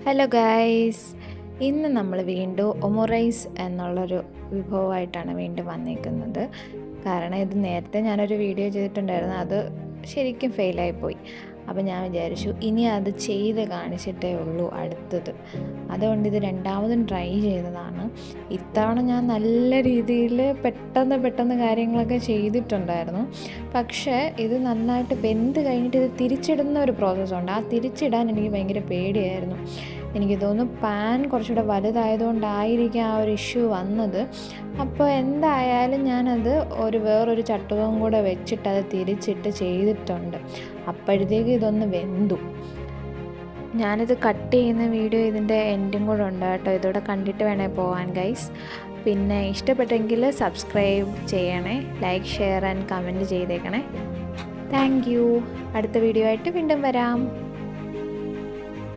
Hello guys, ഇന്ന് നമ്മൾ വീണ്ടും ഒമൊറൈസ് എന്നുള്ളൊരു വിഭവമായിട്ടാണ് വീണ്ടും വന്നിരിക്കുന്നത്. കാരണം ഇത് നേരത്തെ ഞാനൊരു വീഡിയോ ചെയ്തിട്ടുണ്ടായിരുന്നു, അത് ശരിക്കും ഫെയിലായിപ്പോയി. അപ്പോൾ ഞാൻ വിചാരിച്ചു ഇനി അത് ചെയ്ത് കാണിച്ചിട്ടേ ഉള്ളൂ അടുത്തത്. അതുകൊണ്ട് ഇത് രണ്ടാമതും ട്രൈ ചെയ്തതാണ്. ഇത്തവണ ഞാൻ നല്ല രീതിയിൽ പെട്ടെന്ന് കാര്യങ്ങളൊക്കെ ചെയ്തിട്ടുണ്ടായിരുന്നു. പക്ഷേ ഇത് നന്നായിട്ട് വെന്ത് കഴിഞ്ഞിട്ട് ഇത് തിരിച്ചിടുന്ന ഒരു പ്രോസസ്സുണ്ട്. ആ തിരിച്ചിടാൻ എനിക്ക് ഭയങ്കര പേടിയായിരുന്നു. എനിക്ക് തോന്നുന്നു പാൻ കുറച്ചുകൂടെ വലുതായതുകൊണ്ടായിരിക്കും ആ ഒരു ഇഷ്യൂ വന്നത്. അപ്പോൾ എന്തായാലും ഞാനത് വേറൊരു ചട്ടുകം കൂടെ വെച്ചിട്ട് അത് തിരിച്ചിട്ട് ചെയ്തിട്ടുണ്ട്. അപ്പോഴത്തേക്ക് ഇതൊന്ന് വെന്തു. ഞാനിത് കട്ട് ചെയ്യുന്ന വീഡിയോ ഇതിൻ്റെ എൻഡും കൂടെ ഉണ്ട് കേട്ടോ. ഇതോടെ കണ്ടിട്ട് വേണേ പോകാൻ ഗൈസ്. പിന്നെ ഇഷ്ടപ്പെട്ടെങ്കിൽ സബ്സ്ക്രൈബ് ചെയ്യണേ, ലൈക്ക്, ഷെയർ ആൻഡ് കമൻറ്റ് ചെയ്തേക്കണേ. Thank you. അടുത്ത വീഡിയോ ആയിട്ട് വീണ്ടും വരാം.